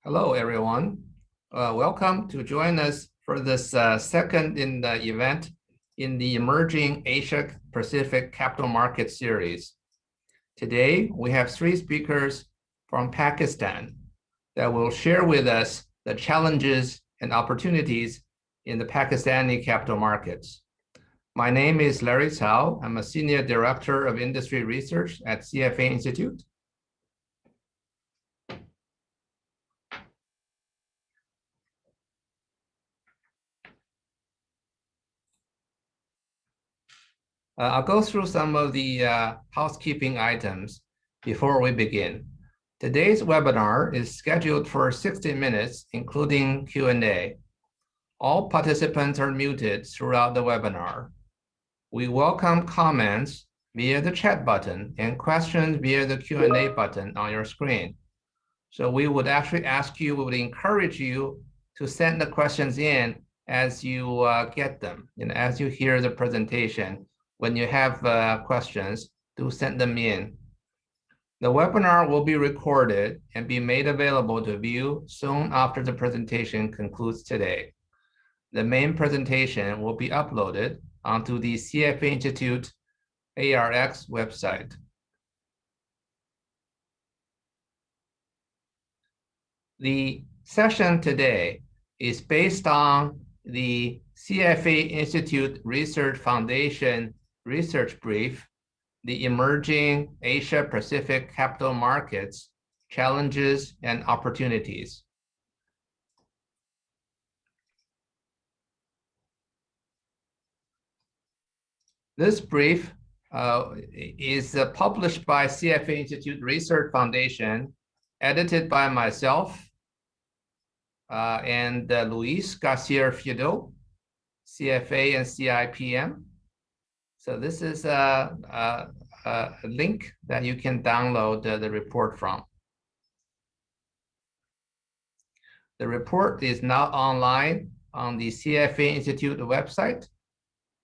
Hello, everyone. Welcome to join us for this second in the event in the Emerging Asia Pacific Capital Market Series. Today, we have three speakers from Pakistan that will share with us the challenges and opportunities in the Pakistani capital markets. My name is Larry Cao. I'm a Senior Director of Industry Research at CFA Institute. I'll go through some of the housekeeping items before we begin. Today's webinar is scheduled for 60 minutes, including Q&A. All participants are muted throughout the webinar. We welcome comments via the chat button and questions via the Q&A button on your screen. So we would actually we would encourage you to send the questions in as you get them, as you hear the presentation. When you have questions, do send them in. The webinar will be recorded and be made available to view soon after the presentation concludes today. The main presentation will be uploaded onto the CFA Institute ARX website. The session today is based on the CFA Institute Research Foundation research brief, the Emerging Asia Pacific Capital Markets, Challenges and Opportunities. This brief is published by CFA Institute Research Foundation, edited by myself and Luis Garcia-Fido, CFA and CIPM. So this is a link that you can download the report from. The report is now online on the CFA Institute website.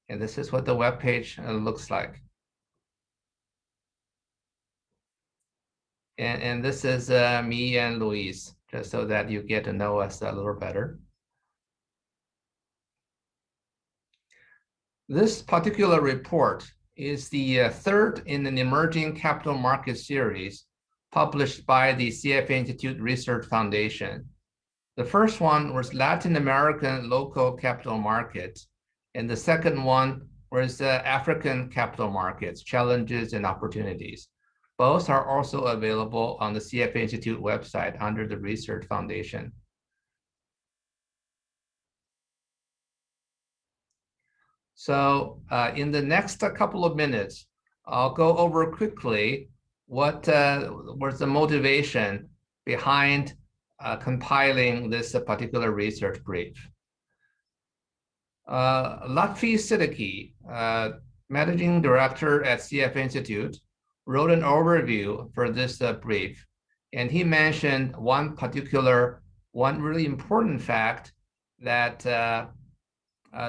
And this is what the webpage looks like. And this is me and Luis, just so that you get to know us a little better. This particular report is the third in an emerging capital market series published by the CFA Institute Research Foundation. The first one was Latin American local capital markets, and the second one was African capital markets, challenges and opportunities. Both are also available on the CFA Institute website under the Research Foundation. So in the next couple of minutes, I'll go over quickly what was the motivation behind compiling this particular research brief. Lutfi Siddiqui, Managing Director at CFA Institute, wrote an overview for this brief. And he mentioned one really important fact that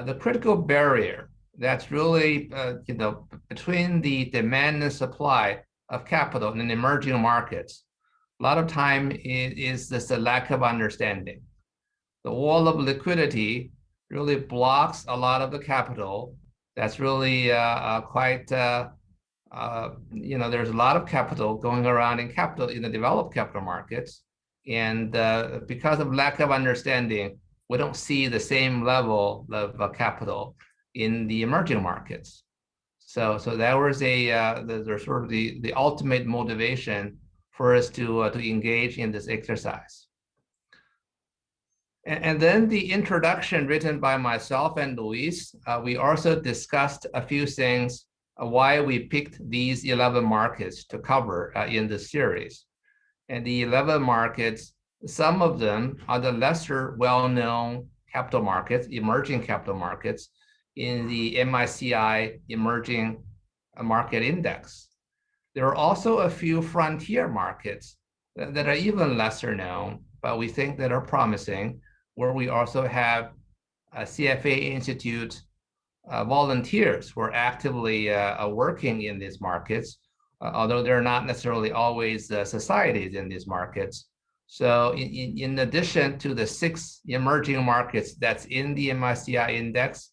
the critical barrier that's really between the demand and supply of capital in emerging markets, a lot of time is this a lack of understanding. The wall of liquidity really blocks a lot of the capital. That's really there's a lot of capital going around in the developed capital markets. And because of lack of understanding, we don't see the same level of capital in the emerging markets. So that was the ultimate motivation for us to engage in this exercise. And then the introduction written by myself and Luis, we also discussed a few things why we picked these 11 markets to cover in this series. And the 11 markets, some of them are the lesser well-known capital markets, emerging capital markets in the MICI Emerging Market Index. There are also a few frontier markets that are even lesser known, but we think that are promising, where we also have CFA Institute volunteers who are actively working in these markets, although they're not necessarily always societies in these markets. So in addition to the 6 emerging markets that's in the MSCI index,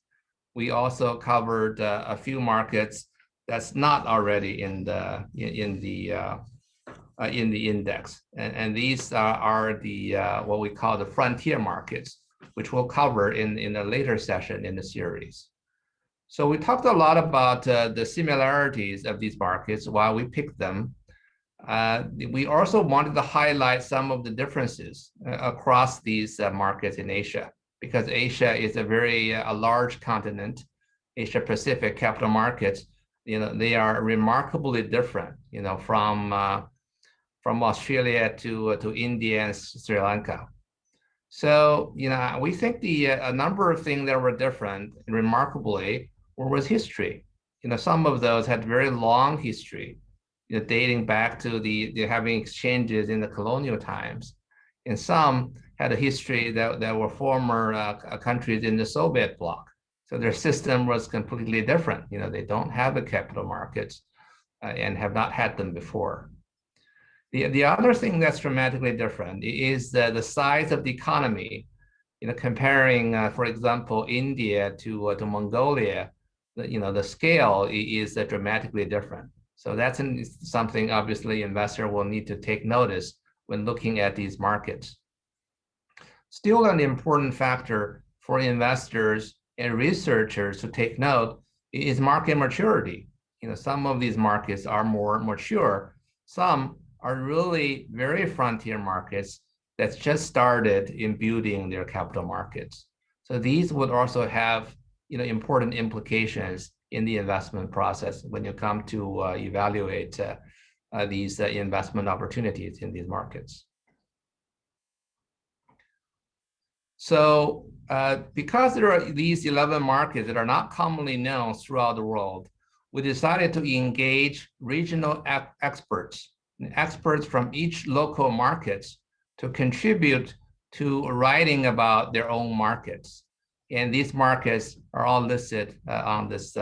we also covered a few markets that's not already in the index, and these are the what we call the frontier markets, which we'll cover in a later session in the series. So we talked a lot about the similarities of these markets while we picked them. We also wanted to highlight some of the differences across these markets in Asia, because Asia is a very large continent. Asia Pacific capital markets, they are remarkably different, from Australia to India and Sri Lanka. So, we think a number of things that were different remarkably was history. Some of those had very long history, dating back to the having exchanges in the colonial times. And some had a history that were former countries in the Soviet bloc. So their system was completely different. They don't have a capital markets and have not had them before. The other thing that's dramatically different is the size of the economy. Comparing, for example, India to Mongolia, the scale is dramatically different. So that's something obviously investor will need to take notice when looking at these markets. Still, an important factor for investors and researchers to take note is market maturity. Some of these markets are more mature. Some are really very frontier markets that's just started in building their capital markets. So these would also have important implications in the investment process when you come to evaluate these investment opportunities in these markets. So because there are these 11 markets that are not commonly known throughout the world, we decided to engage regional experts from each local markets to contribute to writing about their own markets. And these markets are all listed on this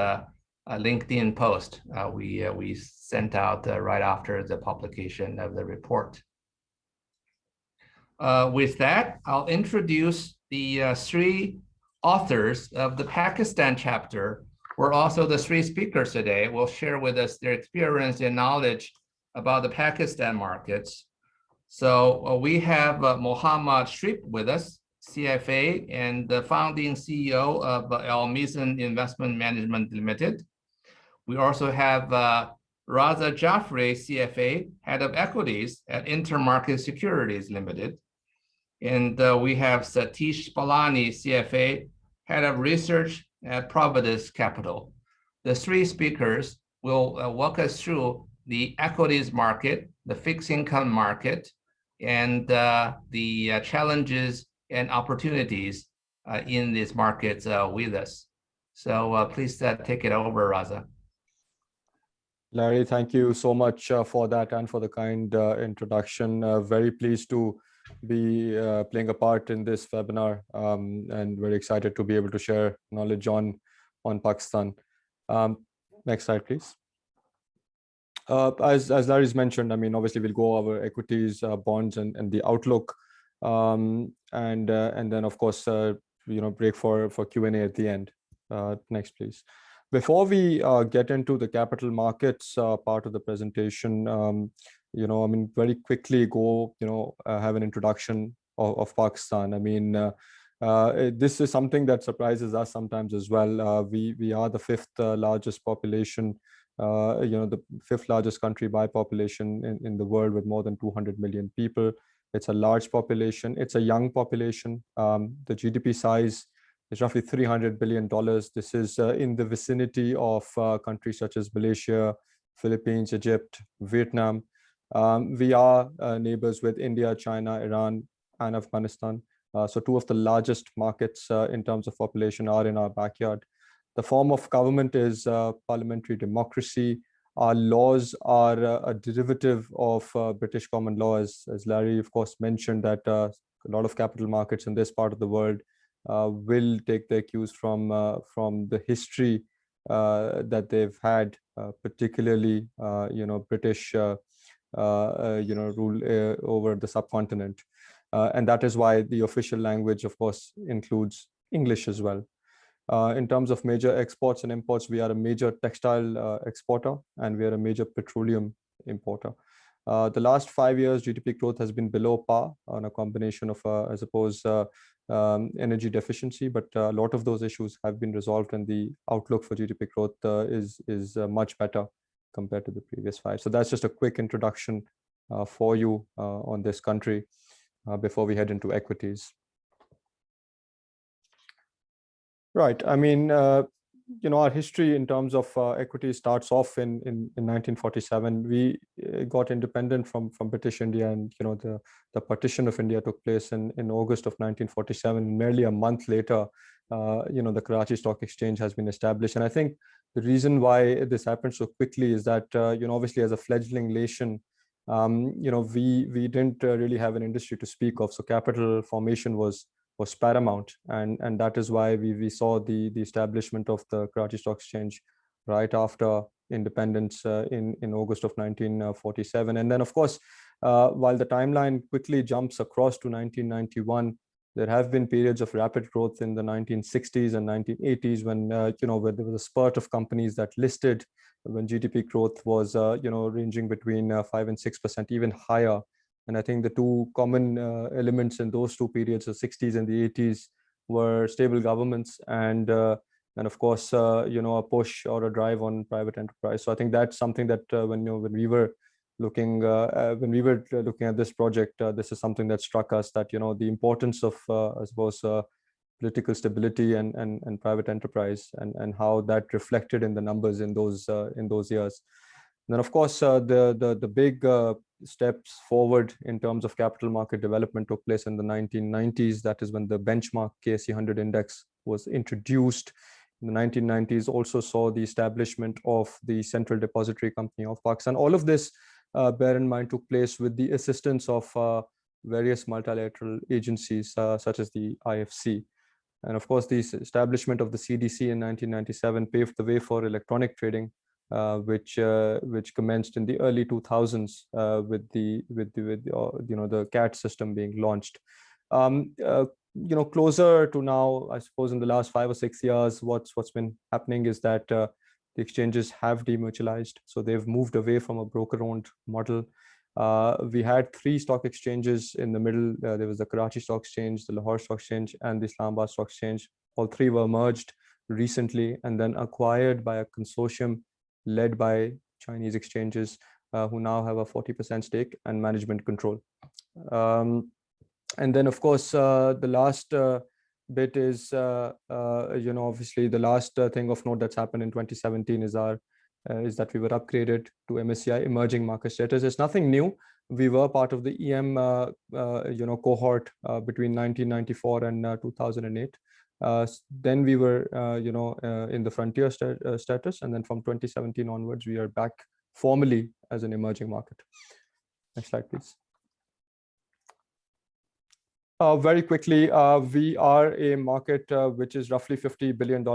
LinkedIn post we sent out right after the publication of the report. With that, I'll introduce the 3 authors of the Pakistan chapter, who are also the 3 speakers today. Will share with us their experience and knowledge about the Pakistan markets. So we have Mohammad with us, CFA and the founding CEO of Meezan Investment Management Limited. We also have Raza Jafri, CFA, head of equities at Intermarket Securities Limited. And we have Sateesh Balani, CFA, head of research at Providus Capital. The 3 speakers will walk us through the equities market, the fixed income market, and the challenges and opportunities in these markets with us. So please take it over, Raza. Larry, thank you so much for that and for the kind introduction. Very pleased to be playing a part in this webinar and very excited to be able to share knowledge on Pakistan. Next slide, please. As Larry's mentioned, obviously we'll go over equities, bonds, and the outlook, and then of course, break for Q&A at the end. Next, please. Before we get into the capital markets part of the presentation, very quickly have an introduction of Pakistan. This is something that surprises us sometimes as well. We are the 5th largest population, the 5th largest country by population in the world, with more than 200 million people. It's a large population. It's a young population. The GDP size is roughly $300 billion. This is in the vicinity of countries such as Malaysia, Philippines, Egypt, Vietnam. We are neighbors with India, China, Iran, and Afghanistan. So 2 of the largest markets in terms of population are in our backyard. The form of government is parliamentary democracy. Our laws are a derivative of British common law, as Larry, of course, mentioned, that a lot of capital markets in this part of the world will take their cues from the history that they've had, particularly British rule over the subcontinent. And that is why the official language, of course, includes English as well. In terms of major exports and imports, we are a major textile exporter, and we are a major petroleum importer. The last 5 years, GDP growth has been below par on a combination of, I suppose, energy deficiency, but a lot of those issues have been resolved, and the outlook for GDP growth is much better compared to the previous 5. So that's just a quick introduction for you on this country before we head into equities. Right. I mean, our history in terms of equity starts off in 1947. We got independent from British India, and the partition of India took place in August of 1947. Merely a month later, the Karachi Stock Exchange has been established. And I think the reason why this happened so quickly is that obviously as a fledgling nation, we didn't really have an industry to speak of. So capital formation was paramount, and that is why we saw the establishment of the Karachi Stock Exchange right after independence in August of 1947. And then, of course, while the timeline quickly jumps across to 1991, there have been periods of rapid growth in the 1960s and 1980s when where there was a spurt of companies that listed, when GDP growth was ranging between 5 and 6%, even higher. And I think the two common elements in those two periods, the 60s and the 80s, were stable governments and of course, a push or a drive on private enterprise. So I think that's something that when we were looking at this project, this is something that struck us, that the importance of I suppose political stability and private enterprise, and how that reflected in the numbers in those years. And then, of course, the big steps forward in terms of capital market development took place in the 1990s. That is when the benchmark KSE 100 index was introduced. In the 1990s, also saw the establishment of the Central Depository Company of Pakistan. All of this, bear in mind, took place with the assistance of various multilateral agencies such as the IFC. And of course, the establishment of the CDC in 1997 paved the way for electronic trading, which commenced in the early 2000s with the CAT system being launched. Closer to now, I suppose, in the last 5 or 6 years, what's been happening is that the exchanges have demutualized. So they've moved away from a broker-owned model. We had 3 stock exchanges in the middle. There was the Karachi Stock Exchange, the Lahore Stock Exchange, and the Islamabad Stock Exchange. All 3 were merged recently and then acquired by a consortium led by Chinese exchanges who now have a 40% stake and management control. And then, of course, the last bit is, obviously the last thing of note that's happened in 2017 is that we were upgraded to MSCI Emerging Market status. It's nothing new. We were part of the EM, cohort between 1994 and 2008. Then we were, in the frontier status, and then from 2017 onwards, we are back formally as an emerging market. Next slide, please. Very quickly, we are a market which is roughly $50 billion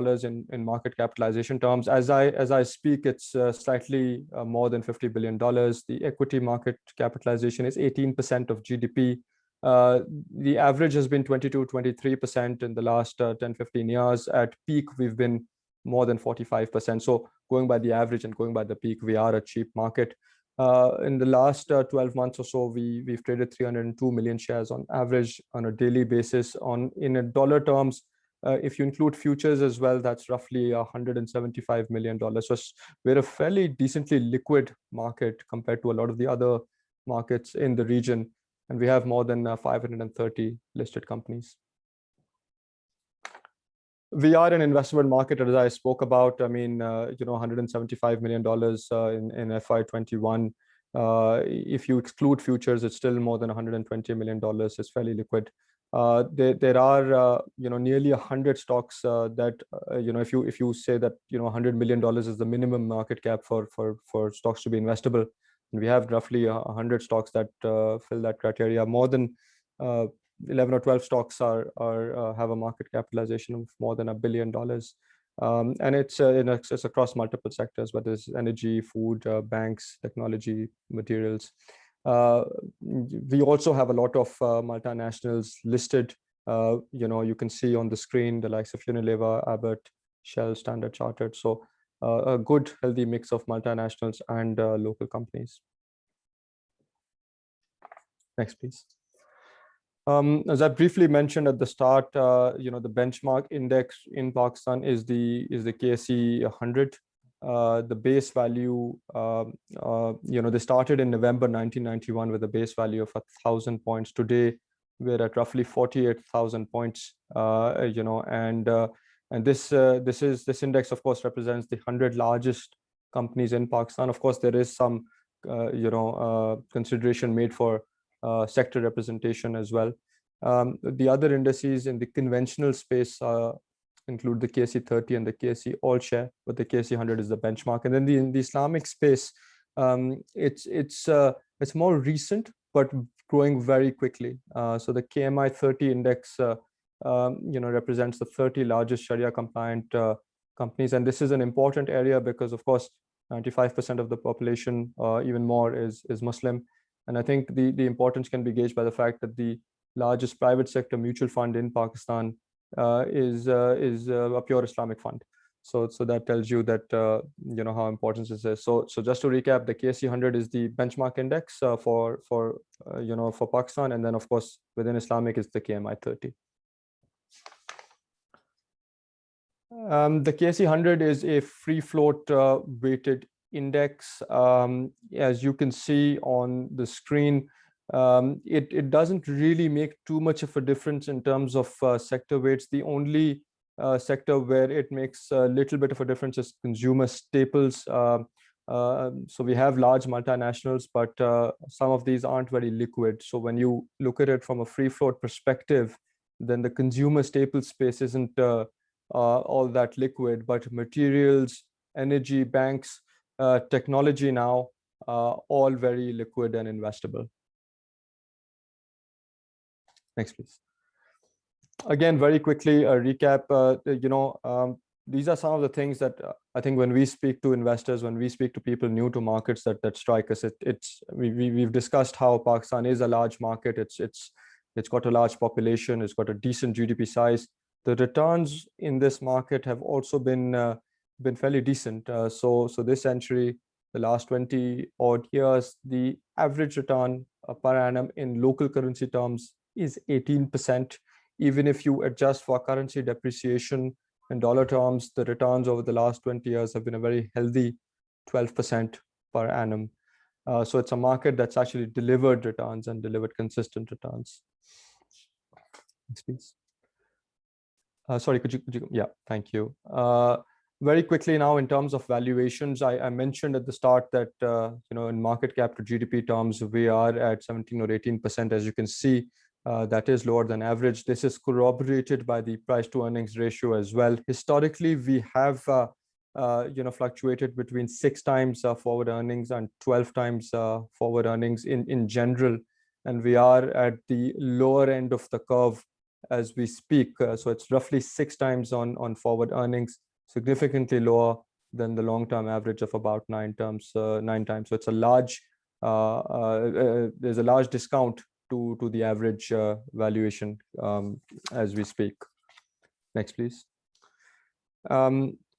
in market capitalization terms. As I speak, it's slightly more than $50 billion. The equity market capitalization is 18% of GDP. The average has been 22-23% in the last 10-15 years. At peak, we've been more than 45%. So going by the average and going by the peak, we are a cheap market. In the last 12 months or so, we've traded 302 million shares on average on a daily basis. In dollar terms, if you include futures as well, that's roughly $175 million. So we're a fairly decently liquid market compared to a lot of the other markets in the region. And we have more than 530 listed companies. We are an investment market, as I spoke about. I mean, $175 million in FY21. If you exclude futures, it's still more than $120 million. It's fairly liquid. There are nearly 100 stocks that if you say that $100 million is the minimum market cap for stocks to be investable, and we have roughly 100 stocks that fill that criteria. More than 11 or 12 stocks have a market capitalization of more than $1 billion, and it's across multiple sectors, whether it's energy, food, banks, technology, materials. We also have a lot of multinationals listed. You can see on the screen the likes of Unilever, Abbott, Shell, Standard Chartered. So a good, healthy mix of multinationals and local companies. Next, please. As I briefly mentioned at the start, the benchmark index in Pakistan is the KSE 100. The base value, they started in November 1991 with a base value of 1,000 points. Today, we're at roughly 48,000 points. And this index, of course, represents the 100 largest companies in Pakistan. Of course, there is some consideration made for sector representation as well. The other indices in the conventional space include the KSE 30 and the KSE All Share, but the KSE 100 is the benchmark. And then in the Islamic space, it's more recent, but growing very quickly. So the KMI 30 index, represents the 30 largest Sharia compliant companies. And this is an important area because, of course, 95% of the population, even more, is Muslim. And I think the importance can be gauged by the fact that the largest private sector mutual fund in Pakistan is a pure Islamic fund. So that tells you that how important this is. So just to recap, the KSE 100 is the benchmark index for Pakistan, and then of course within Islamic is the KMI 30. The KSE 100 is a free float weighted index. As you can see on the screen, it doesn't really make too much of a difference in terms of sector weights. The only sector where it makes a little bit of a difference is consumer staples. So we have large multinationals, but some of these aren't very liquid. So when you look at it from a free float perspective, then the consumer staple space isn't all that liquid, but materials, energy, banks, technology now, all very liquid and investable. Next, please. Again, very quickly, a recap. These are some of the things that I think when we speak to investors, when we speak to people new to markets, that strike us. We've discussed how Pakistan is a large market. It's got a large population. It's got a decent GDP size. The returns in this market have also been fairly decent. So this century, the last 20 odd years, the average return per annum in local currency terms is 18%. Even if you adjust for currency depreciation in dollar terms, the returns over the last 20 years have been a very healthy 12% per annum. So it's a market that's actually delivered returns and delivered consistent returns. Next, please. Sorry, could you? Yeah, thank you. Very quickly now, in terms of valuations, I mentioned at the start that in market cap to GDP terms, we are at 17 or 18%. As you can see, that is lower than average. This is corroborated by the price to earnings ratio as well. Historically, we have fluctuated between 6 times forward earnings and 12 times forward earnings in general, and we are at the lower end of the curve as we speak. So it's roughly 6 times on forward earnings, significantly lower than the long-term average of about 9 times. So it's a large, there's a large discount to the average valuation as we speak. Next, please.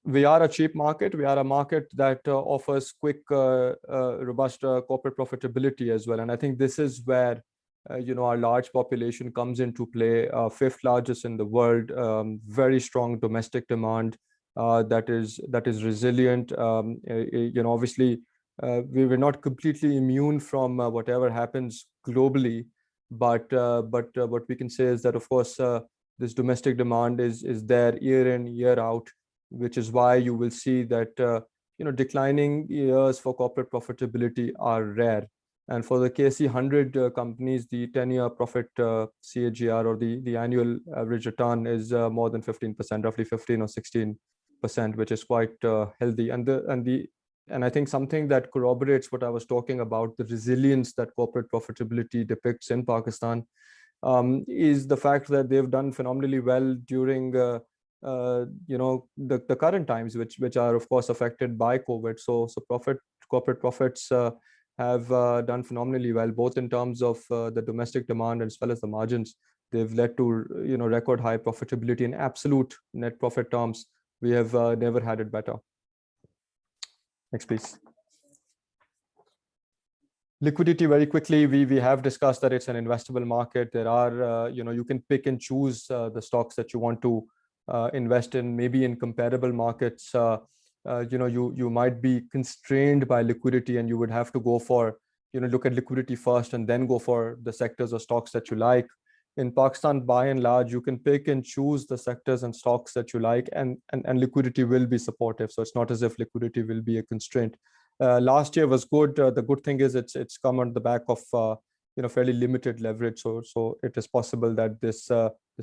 We are a cheap market. We are a market that offers quick, robust corporate profitability as well. And I think this is where our large population comes into play. 5th largest in the world, very strong domestic demand that is resilient. Obviously, we were not completely immune from whatever happens globally, but what we can say is that, of course, this domestic demand is there year in, year out, which is why you will see that declining years for corporate profitability are rare. And for the KSE 100 companies, the 10-year profit CAGR, or the annual average return, is more than 15%, roughly 15 or 16%, which is quite healthy. And I think something that corroborates what I was talking about, the resilience that corporate profitability depicts in Pakistan, is the fact that they've done phenomenally well during the current times, which are of course affected by COVID. So corporate profits have done phenomenally well, both in terms of the domestic demand as well as the margins. They've led to record high profitability in absolute net profit terms. We have never had it better. Next, please. Liquidity, very quickly, we have discussed that it's an investable market. There are, you can pick and choose the stocks that you want to invest in. Maybe in comparable markets, you might be constrained by liquidity, and you would have to go for, look at liquidity first and then go for the sectors or stocks that you like. In Pakistan, by and large, you can pick and choose the sectors and stocks that you like, and liquidity will be supportive. So it's not as if liquidity will be a constraint. Last year was good. The good thing is it's come on the back of fairly limited leverage. So it is possible that this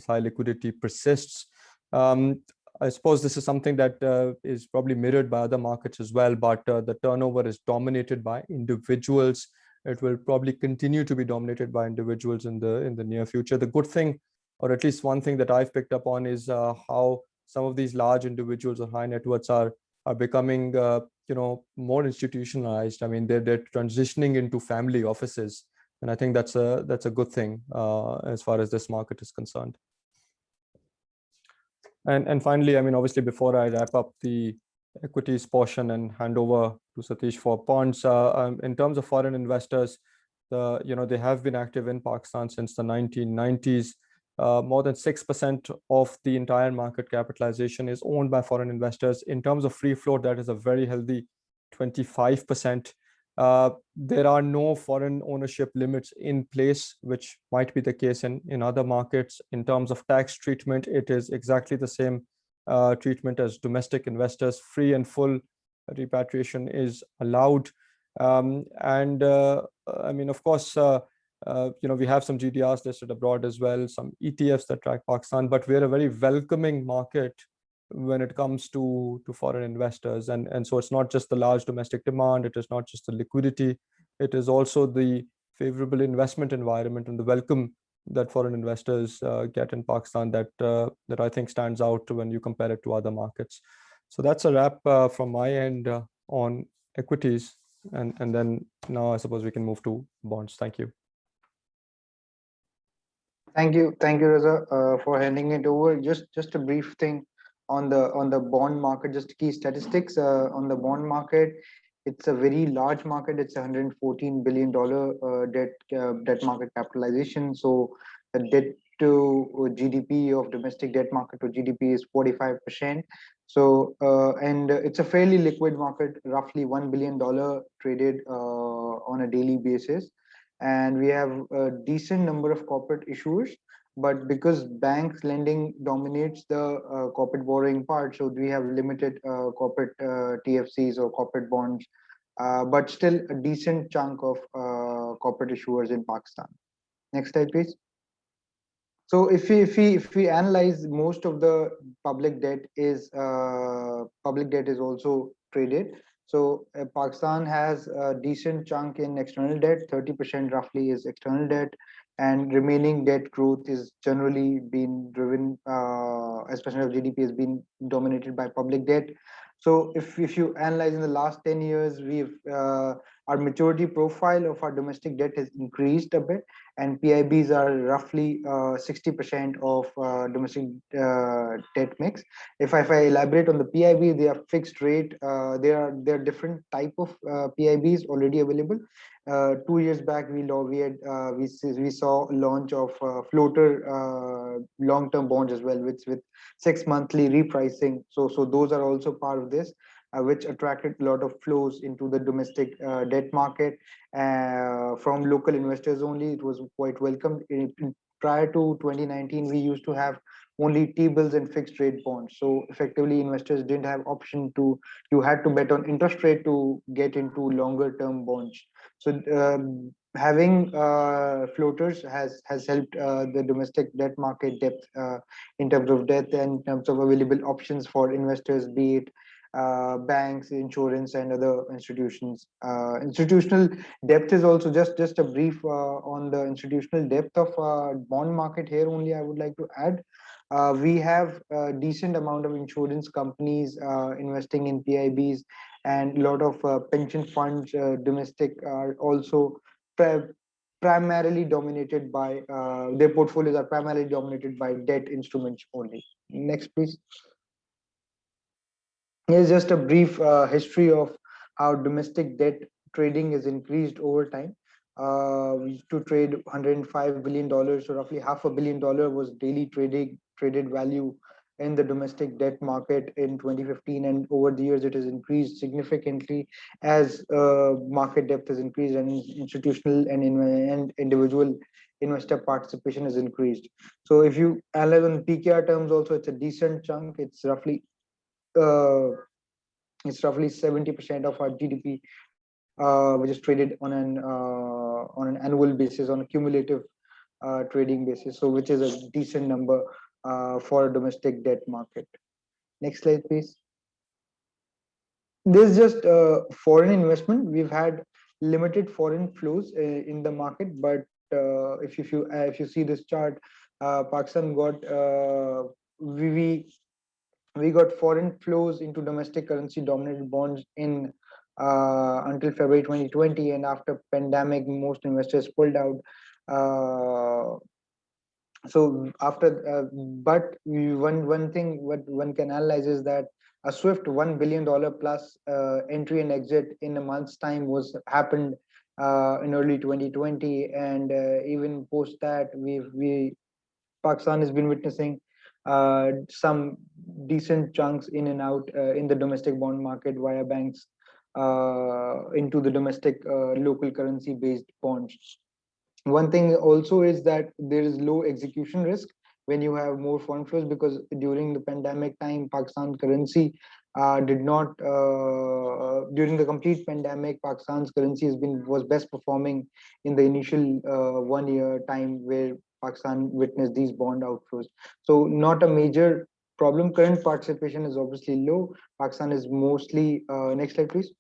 high liquidity persists. I suppose this is something that is probably mirrored by other markets as well, but the turnover is dominated by individuals. It will probably continue to be dominated by individuals in the near future. The good thing, or at least one thing that I've picked up on, is how some of these large individuals or high net worths are becoming more institutionalized. I mean, they're transitioning into family offices, and I think that's a good thing as far as this market is concerned. And finally, I mean, obviously, before I wrap up the equities portion and hand over to Sateesh for bonds, in terms of foreign investors, they have been active in Pakistan since the 1990s. More than 6% of the entire market capitalization is owned by foreign investors. In terms of free float, that is a very healthy 25%. There are no foreign ownership limits in place, which might be the case in other markets. In terms of tax treatment, it is exactly the same treatment as domestic investors. Free and full repatriation is allowed. I mean, of course, we have some GDRs listed abroad as well, some ETFs that track Pakistan, but we're a very welcoming market when it comes to foreign investors. And so it's not just the large domestic demand, it is not just the liquidity, it is also the favorable investment environment and the welcome that foreign investors get in Pakistan that I think stands out when you compare it to other markets. So that's a wrap from my end on equities. And then now I suppose we can move to bonds. Thank you. Thank you, Raza, for handing it over. Just a brief thing on the bond market. Just key statistics on the bond market. It's a very large market. It's $114 billion debt market capitalization. So the debt to GDP of domestic debt market to GDP is 45%. So and it's a fairly liquid market, roughly $1 billion traded on a daily basis. And we have a decent number of corporate issuers, but because banks lending dominates the corporate borrowing part, so we have limited corporate TFCs or corporate bonds, but still a decent chunk of corporate issuers in Pakistan. Next slide, please. So if we analyze, most of the public debt is also traded. So Pakistan has a decent chunk in external debt, 30% roughly is external debt, and remaining debt growth is generally been driven, as percent of GDP has been dominated by public debt. So if you analyze in the last 10 years, we've our maturity profile of our domestic debt has increased a bit, and PIBs are roughly 60% of domestic debt mix. If I elaborate on the PIB, they are fixed rate. There are different type of PIBs already available. 2 years back, we saw launch of floater long-term bonds as well, with 6 monthly repricing. So those are also part of this, which attracted a lot of flows into the domestic debt market from local investors only. It was quite welcome. Prior to 2019, we used to have only T-bills and fixed rate bonds. So effectively, investors didn't have option to, you had to bet on interest rate to get into longer term bonds. So having floaters has helped the domestic debt market depth in terms of depth and in terms of available options for investors, be it banks, insurance, and other institutions. Institutional depth is also just a brief on the institutional depth of bond market. Here only I would like to add, we have a decent amount of insurance companies investing in PIBs, and a lot of pension funds, domestic, are also primarily dominated by their portfolios are primarily dominated by debt instruments only. Next, please. Here's just a brief history of how domestic debt trading is increased over time. We used to trade $105 billion, so roughly $500 million was daily traded value in the domestic debt market in 2015, and over the years it has increased significantly as market depth has increased and institutional and individual investor participation has increased. So if you analyze on PKR terms also, it's a decent chunk. Uh, it's roughly 70% of our GDP, which is traded on an annual basis, on a cumulative trading basis. So, which is a decent number for a domestic debt market. Next slide, please. This is just foreign investment. We've had limited foreign flows in the market, but if you see this chart, Pakistan got we got foreign flows into domestic currency dominated bonds in until February 2020, and after pandemic most investors pulled out. So after but one thing what one can analyze is that a swift $1 billion plus entry and exit in a month's time was happened in early 2020, and even post that we Pakistan has been witnessing some decent chunks in and out in the domestic bond market via banks into the domestic local currency based bonds. One thing also is that there is low execution risk when you have more foreign flows, because during the pandemic time, Pakistan currency did not during the complete pandemic, Pakistan's currency was best performing in the initial 1 year time where Pakistan witnessed these bond outflows. So not a major problem. Current participation is obviously low. Pakistan is mostly next slide, please.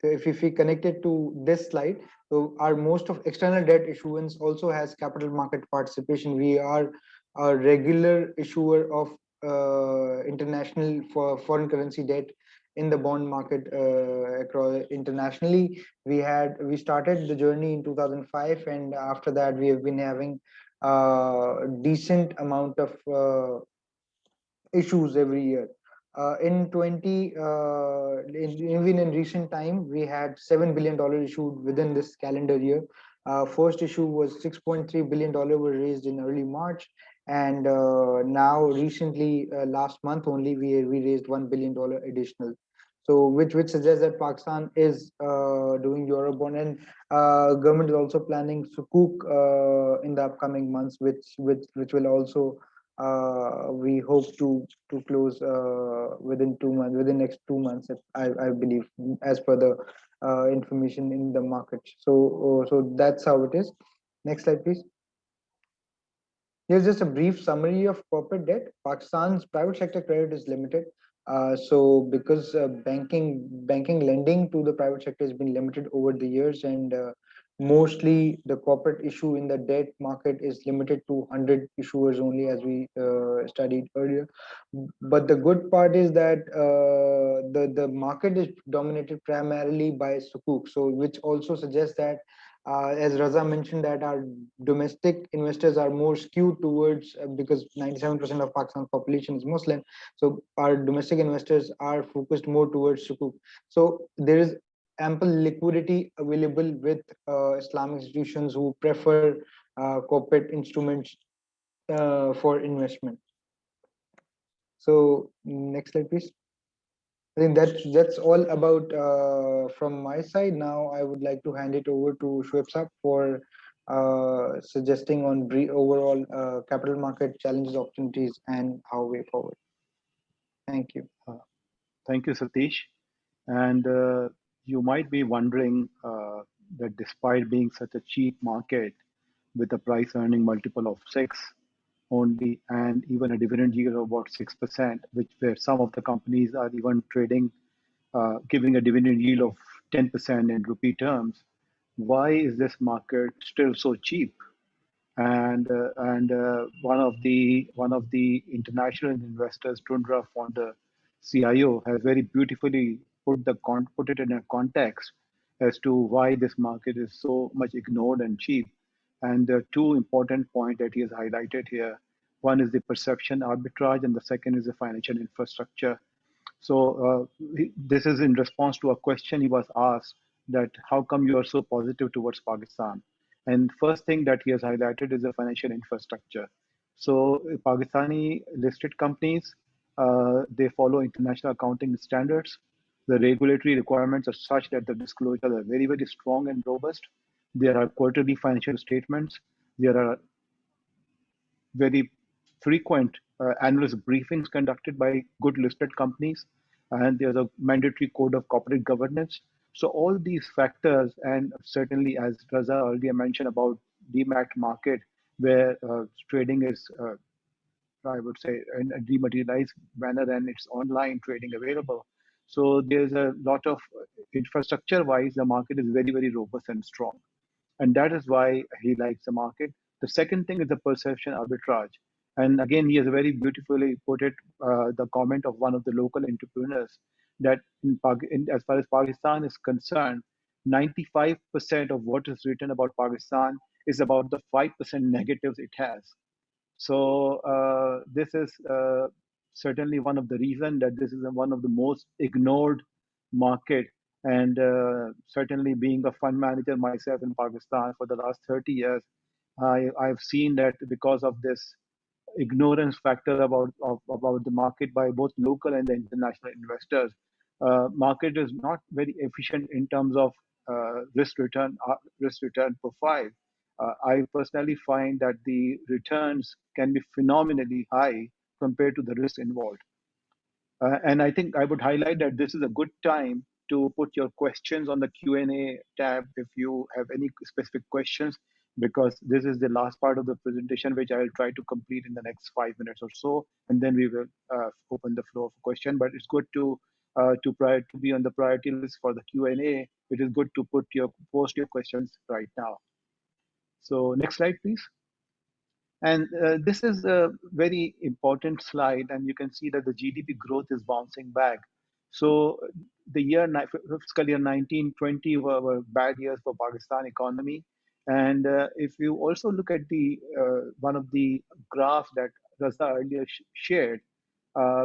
So if we connect it to this slide, so our most of external debt issuance also has capital market participation. We are a regular issuer of international for foreign currency debt in the bond market across internationally. We started the journey in 2005, and after that we have been having decent amount of issues every year. Even in recent time, we had $7 billion issued within this calendar year. First issue was $6.3 billion were raised in early March, and now recently, last month only, we raised $1 billion additional. So which suggests that Pakistan is doing Eurobond, and government is also planning Sukuk in the upcoming months, which will also we hope to close within 2 months, within next 2 months, I believe, as per the information in the market. So that's how it is. Next slide, please. Here's just a brief summary of corporate debt. Pakistan's private sector credit is limited. So because banking lending to the private sector has been limited over the years, and mostly the corporate issue in the debt market is limited to 100 issuers only, as we studied earlier. But the good part is that the market is dominated primarily by sukuk, so which also suggests that as Raza mentioned, that our domestic investors are more skewed towards because 97% of Pakistan's population is Muslim, so our domestic investors are focused more towards sukuk. So there is ample liquidity available with Islamic institutions who prefer corporate instruments for investment. So next slide, please. I think that's all about from my side. Now I would like to hand it over to Shoaib Saab for suggesting on overall capital market challenges, opportunities, and how way forward. Thank you. Thank you, Sateesh. And you might be wondering that despite being such a cheap market with a price earning multiple of 6 only, and even a dividend yield of about 6%, where some of the companies are even trading, giving a dividend yield of 10% in rupee terms, why is this market still so cheap? And one of the international investors, Tundra founder CIO, has very beautifully put it in a context as to why this market is so much ignored and cheap. And there are two important points that he has highlighted here. One is the perception arbitrage, and the second is the financial infrastructure. So this is in response to a question he was asked that how come you are so positive towards Pakistan? And first thing that he has highlighted is the financial infrastructure. So Pakistani listed companies, they follow international accounting standards. The regulatory requirements are such that the disclosures are very, very strong and robust. There are quarterly financial statements. There are very frequent analyst briefings conducted by good listed companies, and there's a mandatory code of corporate governance. So all these factors, and certainly as Raza earlier mentioned about demat market, where trading is, I would say, in a dematerialized manner and it's online trading available. So there's a lot of infrastructure-wise, the market is very, very robust and strong. And that is why he likes the market. The second thing is the perception arbitrage. And again, he has very beautifully put it, the comment of one of the local entrepreneurs that as far as Pakistan is concerned, 95% of what is written about Pakistan is about the 5% negatives it has. So this is certainly one of the reasons that this is one of the most ignored market. And certainly being a fund manager myself in Pakistan for the last 30 years, I've seen that because of this ignorance factor about the market by both local and the international investors, market is not very efficient in terms of risk return profile. I personally find that the returns can be phenomenally high compared to the risk involved. And I think I would highlight that this is a good time to put your questions on the Q&A tab if you have any specific questions, because this is the last part of the presentation, which I will try to complete in the next 5 minutes or so, and then we will open the floor for question. But it's good to be on the priority list for the Q&A. It is good to post your questions right now. So next slide, please. And this is a very important slide, and you can see that the GDP growth is bouncing back. So the fiscal year 1920 were bad years for Pakistan economy. And if you also look at the one of the graphs that Raza earlier shared,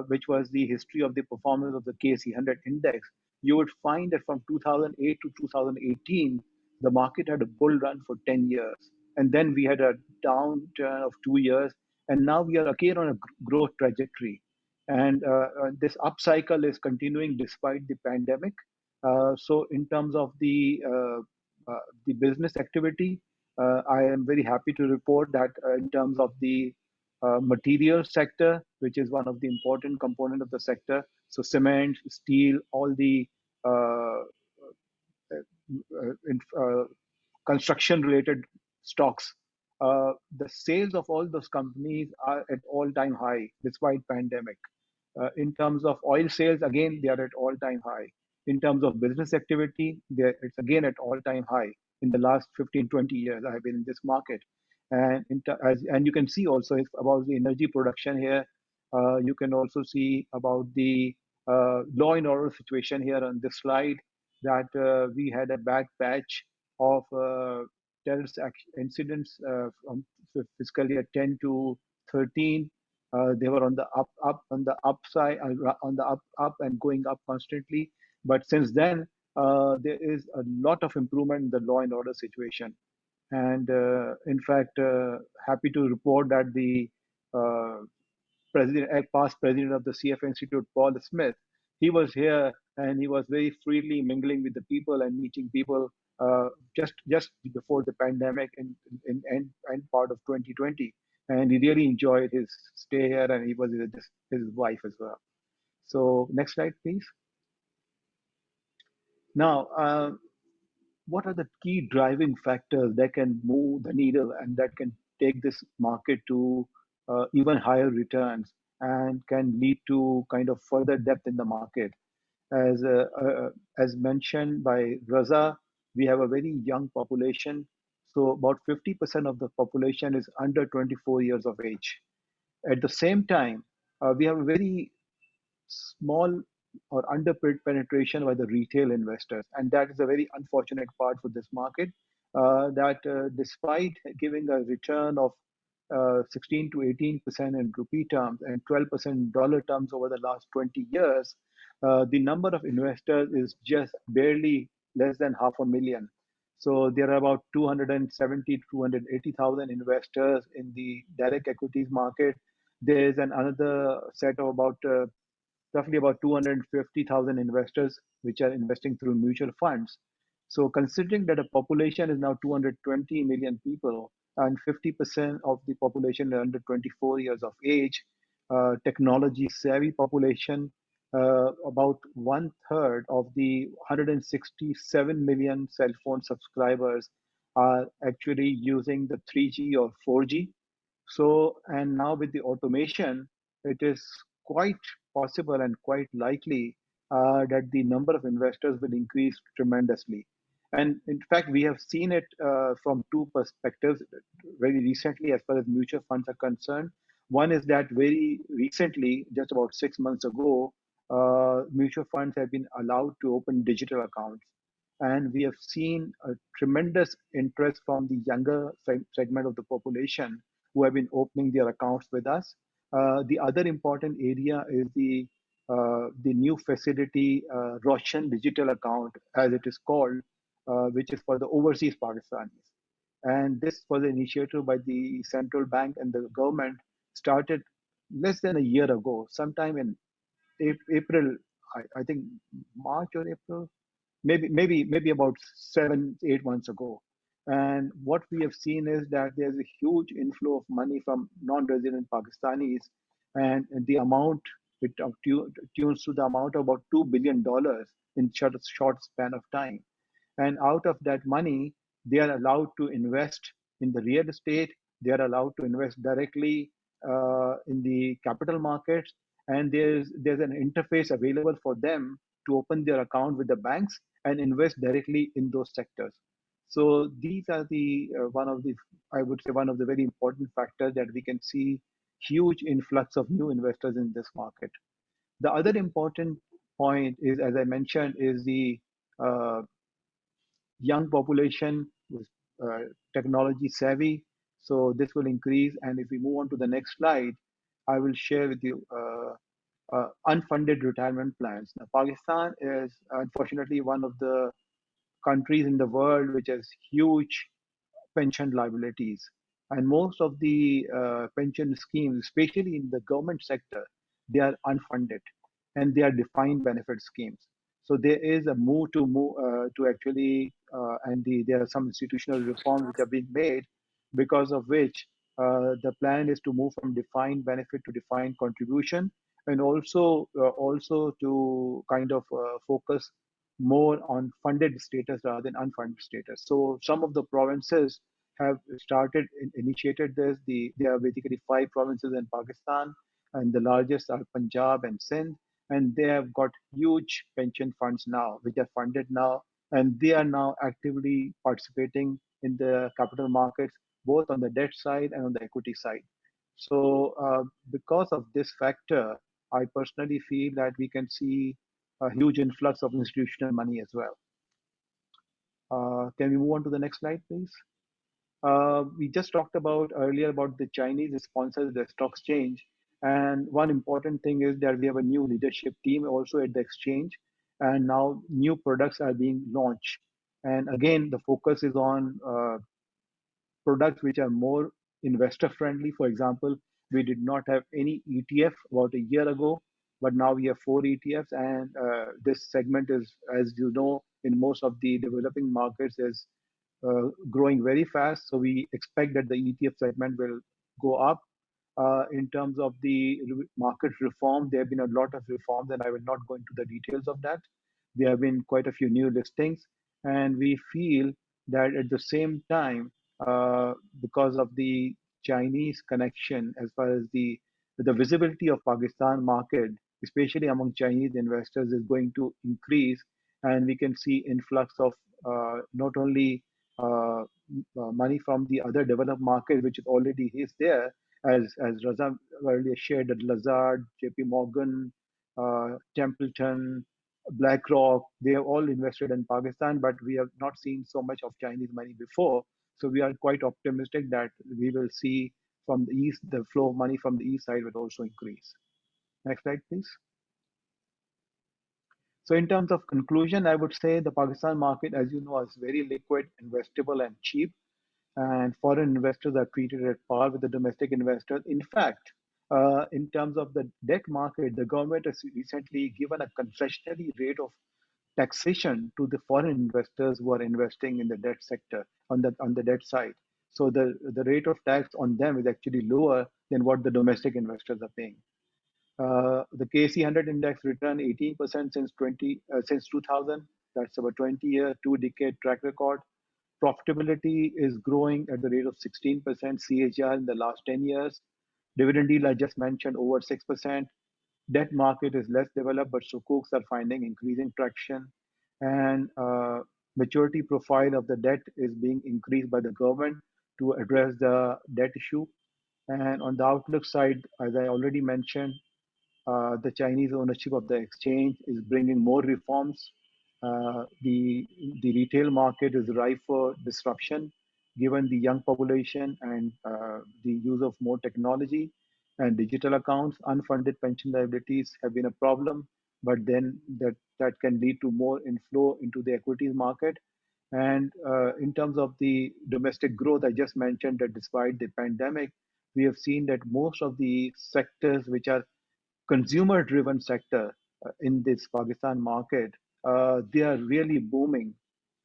which was the history of the performance of the KC 100 index, you would find that from 2008 to 2018, the market had a bull run for 10 years. And then we had a downturn of 2 years. And now we are again on a growth trajectory. And this upcycle is continuing despite the pandemic. So in terms of the business activity, I am very happy to report that in terms of the material sector, which is one of the important component of the sector, so cement, steel, all the construction related stocks, the sales of all those companies are at all-time high despite pandemic. In terms of oil sales, again, they are at all-time high. In terms of business activity, it's again at all-time high. In the last 15, 20 years, I have been in this market. And, and you can see also about the energy production here. You can also see about the law and order situation here on this slide, that we had a bad patch of terrorist incidents from fiscal year 10 to 13. They were on the on the upside, on the up and going up constantly. But since then, there is a lot of improvement in the law and order situation. And in fact, happy to report that the past president of the CF Institute, Paul Smith, he was here and he was very freely mingling with the people and meeting people just before the pandemic in end part of 2020. And he really enjoyed his stay here, and he was with his wife as well. So next slide, please. Now, what are the key driving factors that can move the needle and that can take this market to even higher returns and can lead to kind of further depth in the market? As mentioned by Raza, we have a very young population. So about 50% of the population is under 24 years of age. At the same time, we have a very small or under penetration by the retail investors. And that is a very unfortunate part for this market, that despite giving a return of 16 to 18% in rupee terms and 12% in dollar terms over the last 20 years, the number of investors is just barely less than 500,000. So there are about 270 to 280,000 investors in the direct equities market. There's another set of about roughly about 250,000 investors which are investing through mutual funds. So considering that a population is now 220 million people and 50% of the population are under 24 years of age, technology savvy population, about one third of the 167 million cell phone subscribers are actually using the 3G or 4G. So, and now with the automation, it is quite possible and quite likely that the number of investors will increase tremendously. And in fact, we have seen it from two perspectives very recently as far as mutual funds are concerned. One is that very recently, just about 6 months ago, mutual funds have been allowed to open digital accounts. And we have seen a tremendous interest from the younger segment of the population who have been opening their accounts with us. The other important area is the new facility, Roshan Digital Account, as it is called, which is for the overseas Pakistanis. And this was an initiative by the central bank and the government started less than a year ago, sometime in April, I think March or April, maybe about 7 8 months ago. And what we have seen is that there's a huge inflow of money from non-resident Pakistanis, and the amount it tunes to the amount of about $2 billion in short span of time. And out of that money, they are allowed to invest in the real estate. They are allowed to invest directly in the capital markets, and there's an interface available for them to open their account with the banks and invest directly in those sectors. So these are the one of the, I would say, one of the very important factors that we can see huge influx of new investors in this market. The other important point is, as I mentioned, is the uh, young population was technology savvy. So this will increase. And if we move on to the next slide, I will share with you unfunded retirement plans. Now, Pakistan is unfortunately one of the countries in the world which has huge pension liabilities. And most of the pension schemes, especially in the government sector, they are unfunded and they are defined benefit schemes. So there is a move to actually, there are some institutional reforms which are being made, because of which the plan is to move from defined benefit to defined contribution, and also to kind of focus more on funded status rather than unfunded status. So some of the provinces have initiated this. There are basically 5 provinces in Pakistan, and the largest are Punjab and Sindh, and they have got huge pension funds now, which are funded now, and they are now actively participating in the capital markets, both on the debt side and on the equity side. So because of this factor, I personally feel that we can see a huge influx of institutional money as well. Can we move on to the next slide, please? We just talked about earlier about the Chinese sponsors the stock exchange. And one important thing is that we have a new leadership team also at the exchange. And now new products are being launched. And again, the focus is on products which are more investor friendly. For example, we did not have any ETF about a year ago, but now we have 4 ETFs. And this segment is, as you know, in most of the developing markets is growing very fast. So we expect that the ETF segment will go up. In terms of the market reform, there have been a lot of reforms, and I will not go into the details of that. There have been quite a few new listings, and we feel that at the same time, because of the Chinese connection, as far as the visibility of Pakistan market, especially among Chinese investors, is going to increase, and we can see influx of not only money from the other developed market, which already is there, as Raza earlier shared, that Lazard, JP Morgan, Templeton, BlackRock, they have all invested in Pakistan, but we have not seen so much of Chinese money before. So we are quite optimistic that we will see from the east, the flow of money from the east side will also increase. Next slide, please. So in terms of conclusion, I would say the Pakistan market, as you know, is very liquid, investable, and cheap. And foreign investors are treated at par with the domestic investors. In fact, in terms of the debt market, the government has recently given a concessionary rate of taxation to the foreign investors who are investing in the debt sector on the debt side. So the rate of tax on them is actually lower than what the domestic investors are paying. The KC 100 index returned 18% since 2000. That's about 20-year, 2-decade track record. Profitability is growing at the rate of 16% CAGR in the last 10 years. Dividend yield I just mentioned over 6%. Debt market is less developed, but sukuks are finding increasing traction. And maturity profile of the debt is being increased by the government to address the debt issue. And on the outlook side, as I already mentioned, the Chinese ownership of the exchange is bringing more reforms. The retail market is ripe for disruption, given the young population and the use of more technology and digital accounts. Unfunded pension liabilities have been a problem, but then that can lead to more inflow into the equities market. And in terms of the domestic growth, I just mentioned that despite the pandemic, we have seen that most of the sectors which are consumer driven sector in this Pakistan market, they are really booming.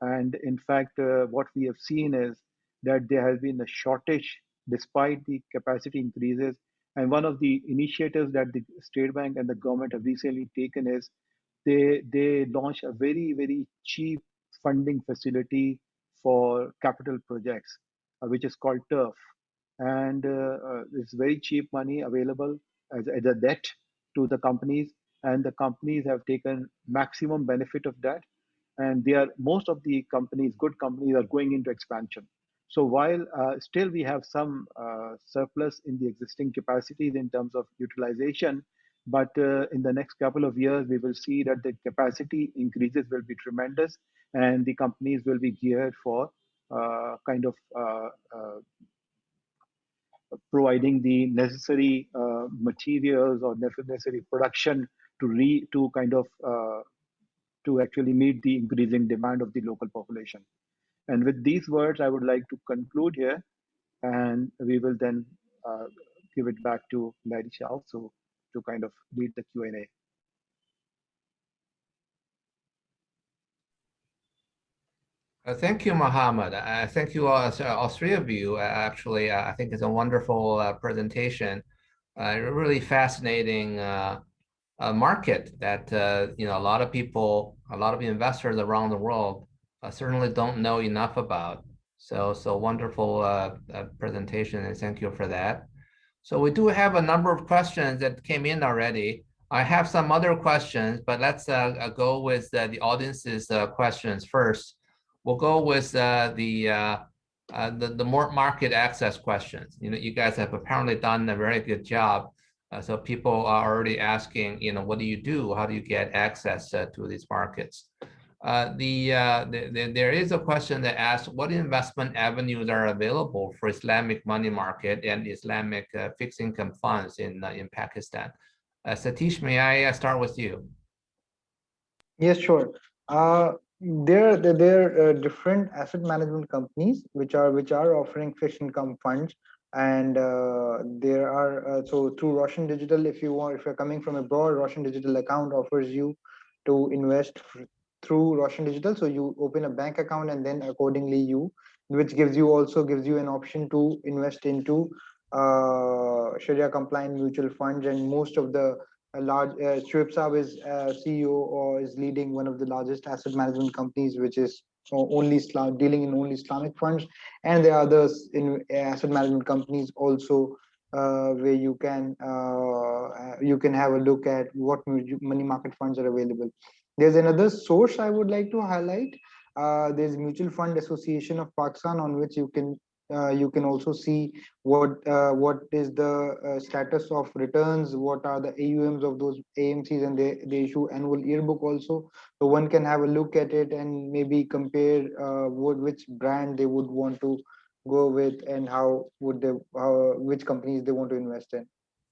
And in fact, what we have seen is that there has been a shortage despite the capacity increases. And one of the initiatives that the State Bank and the government have recently taken is they launched a very cheap funding facility for capital projects, which is called TURF. And it's very cheap money available as a debt to the companies, and the companies have taken maximum benefit of that. And they are most of the companies, good companies, are going into expansion. So while still we have some surplus in the existing capacities in terms of utilization, but in the next couple of years, we will see that the capacity increases will be tremendous, and the companies will be geared for kind of providing the necessary materials or necessary production to kind of to actually meet the increasing demand of the local population. And with these words, I would like to conclude here, and we will then give it back to Lady Shah to kind of lead the Q&A. Thank you, Mohammad. Thank you all three of you. Actually, I think it's a wonderful presentation. Really fascinating market that a lot of people, a lot of investors around the world certainly don't know enough about. So wonderful presentation, and thank you for that. So we do have a number of questions that came in already. I have some other questions, but let's go with the audience's questions first. We'll go with the more market access questions. You guys have apparently done a very good job. So people are already asking, what do you do? How do you get access to these markets? There is a question that asks, what investment avenues are available for Islamic money market and Islamic fixed income funds in Pakistan? Sateesh, may I start with you? Yes, sure. There are different asset management companies which are offering fixed income funds, and there are so through Roshan Digital, if you're coming from abroad, Roshan Digital account offers you to invest through Roshan Digital. So you open a bank account, and then accordingly which also gives you an option to invest into Sharia compliant mutual funds. And most of the large Shoaib Saab is CEO or is leading one of the largest asset management companies, which is only dealing in only Islamic funds. And there are others in asset management companies also where you can have a look at what money market funds are available. There's another source I would like to highlight. There's Mutual Fund Association of Pakistan, on which you can You can also see what is the status of returns, what are the AUMs of those AMCs, and they issue annual yearbook also. So one can have a look at it and maybe compare which brand they would want to go with, and which companies they want to invest in,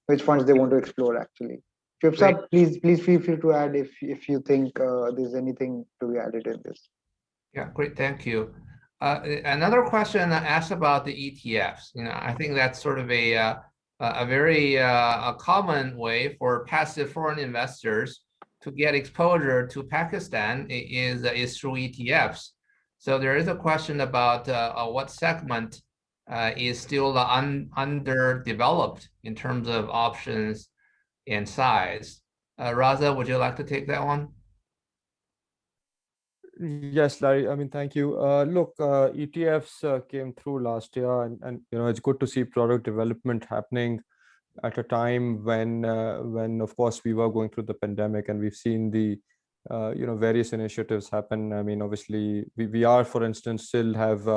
which funds they want to explore actually. Great. Shivsab, please feel free to add if you think there's anything to be added in this. Yeah, great. Thank you. Another question asked about the ETFs. I think that's sort of a very a common way for passive foreign investors to get exposure to Pakistan is through ETFs. So there is a question about what segment is still underdeveloped in terms of options and size. Raza, would you like to take that one? Yes, Larry. I mean, thank you. Look, ETFs came through last year, and it's good to see product development happening at a time when of course we were going through the pandemic, and we've seen the various initiatives happen. I mean, obviously we are, for instance, still have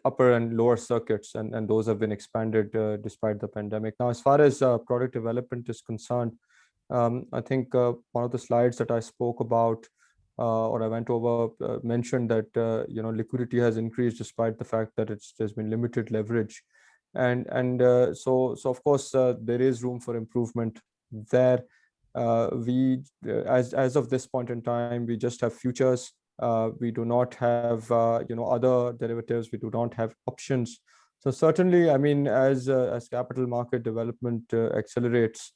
upper and lower circuits, and those have been expanded despite the pandemic. Now, as far as product development is concerned, I think one of the slides that I spoke about or I went over mentioned that liquidity has increased despite the fact that there's been limited leverage, and so of course there is room for improvement there. We as of this point in time, we just have futures. We do not have other derivatives. We do not have options. So certainly, I mean, as capital market development accelerates,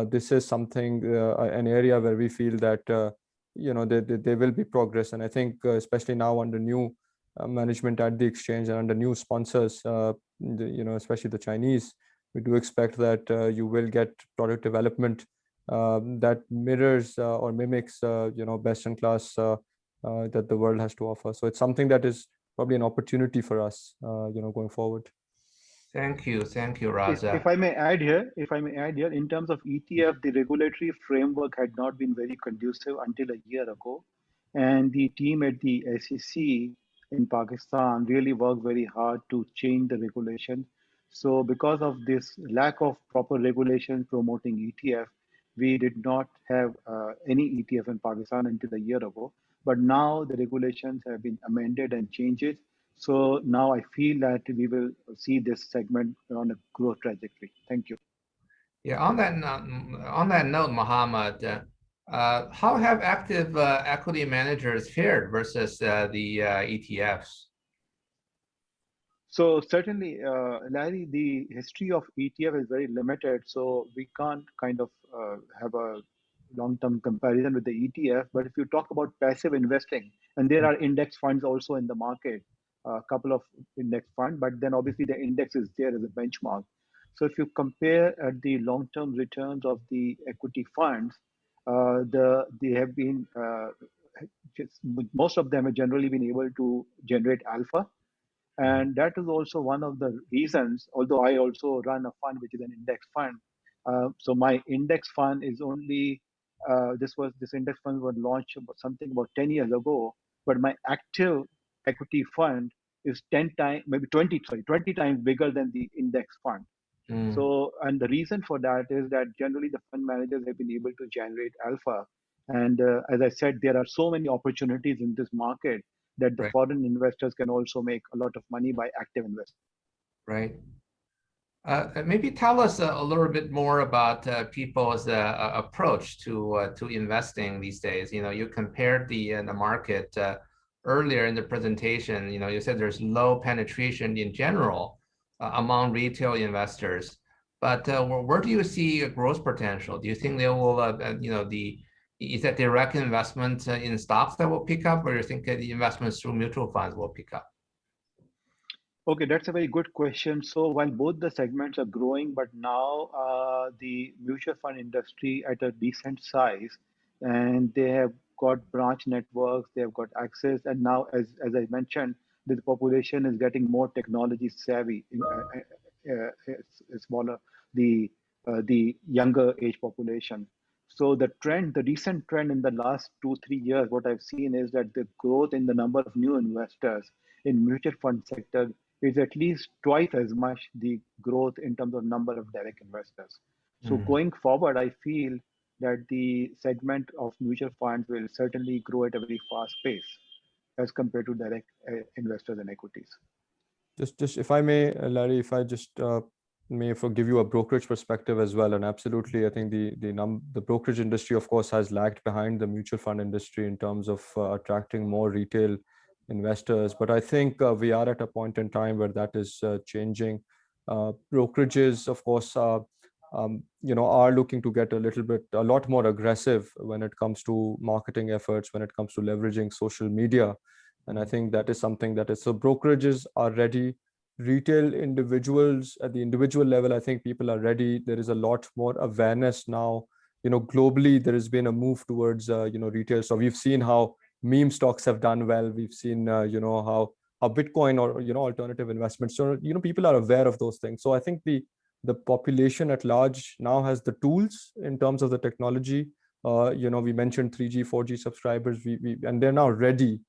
this is something, an area where we feel that there will be progress. And I think especially now under new management at the exchange and under new sponsors, especially the Chinese, we do expect that you will get product development that mirrors or mimics best in class that the world has to offer. So it's something that is probably an opportunity for us going forward. Thank you, Raza. If I may add here, in terms of ETF, the regulatory framework had not been very conducive until a year ago, and the team at the SEC in Pakistan really worked very hard to change the regulation. So because of this lack of proper regulation promoting ETF, we did not have any ETF in Pakistan until a year ago. But now the regulations have been amended and changed. So now I feel that we will see this segment on a growth trajectory. Thank you. Yeah, on that note, Mohammad, how have active equity managers fared versus the ETFs? So certainly, Larry, the history of ETF is very limited, so we can't kind of have a long-term comparison with the ETF. But if you talk about passive investing, and there are index funds also in the market, a couple of index funds, but then obviously the index is there as a benchmark. So if you compare at the long-term returns of the equity funds, they have been most of them have generally been able to generate alpha. And that is also one of the reasons, although I also run a fund which is an index fund. So my index fund is only, this index fund was launched about 10 years ago, but my active equity fund is 10 times, maybe 20 times bigger than the index fund. So, and the reason for that is that generally the fund managers have been able to generate alpha. And as I said, there are so many opportunities in this market that the foreign investors can also make a lot of money by active investing. Right. Maybe tell us a little bit more about people's approach to investing these days. You compared the market earlier in the presentation. You said there's low penetration in general among retail investors, but where do you see a growth potential? Do you think they will, is that direct investment in stocks that will pick up, or do you think the investments through mutual funds will pick up? Okay, that's a very good question. So while both the segments are growing, but now the mutual fund industry at a decent size, and they have got branch networks, they have got access, and now, as I mentioned, the population is getting more technology savvy. Smaller, the younger age population. So the recent trend in the last 2-3 years, what I've seen is that the growth in the number of new investors in mutual fund sector is at least twice as much the growth in terms of number of direct investors. So going forward, I feel that the segment of mutual funds will certainly grow at a very fast pace as compared to direct investors in equities. Just if I may, Larry, if I just may give you a brokerage perspective as well, and absolutely, I think the brokerage industry, of course, has lagged behind the mutual fund industry in terms of attracting more retail investors. But I think we are at a point in time where that is changing. Brokerages, of course, are looking to get a lot more aggressive when it comes to marketing efforts, when it comes to leveraging social media. And I think that is something that is, so brokerages are ready. Retail individuals at the individual level, I think people are ready. There is a lot more awareness now. Globally, there has been a move towards, retail. So we've seen how meme stocks have done well. We've seen, how Bitcoin or, alternative investments. So, people are aware of those things. So I think the population at large now has the tools in terms of the technology. We mentioned 3G, 4G subscribers, and they're now ready.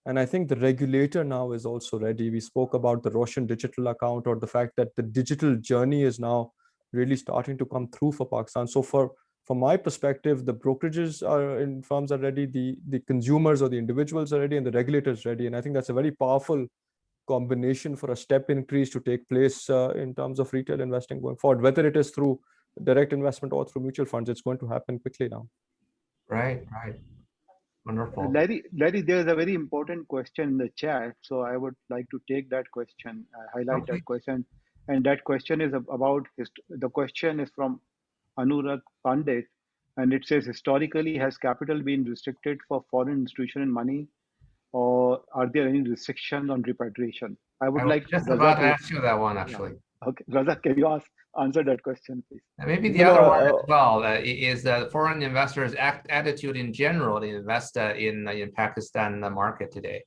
And I think the regulator now is also ready. We spoke about the Roshan digital account, or the fact that the digital journey is now really starting to come through for Pakistan. So from my perspective, the brokerages firms are ready, the consumers or the individuals are ready, and the regulators ready. And I think that's a very powerful combination for a step increase to take place in terms of retail investing going forward, whether it is through direct investment or through mutual funds. It's going to happen quickly now. Right. Wonderful. Larry, there's a very important question in the chat, so I would like to take that question, highlight that question, and that question is about the question is from Anurag Pandit, and it says, historically, has capital been restricted for foreign institutional money, or are there any restrictions on repatriation? I was just about to ask you that one, actually. Yeah. Okay, Raza, can you answer that question, please? Maybe the other one as well is the foreign investors' attitude in general to invest in Pakistan market today.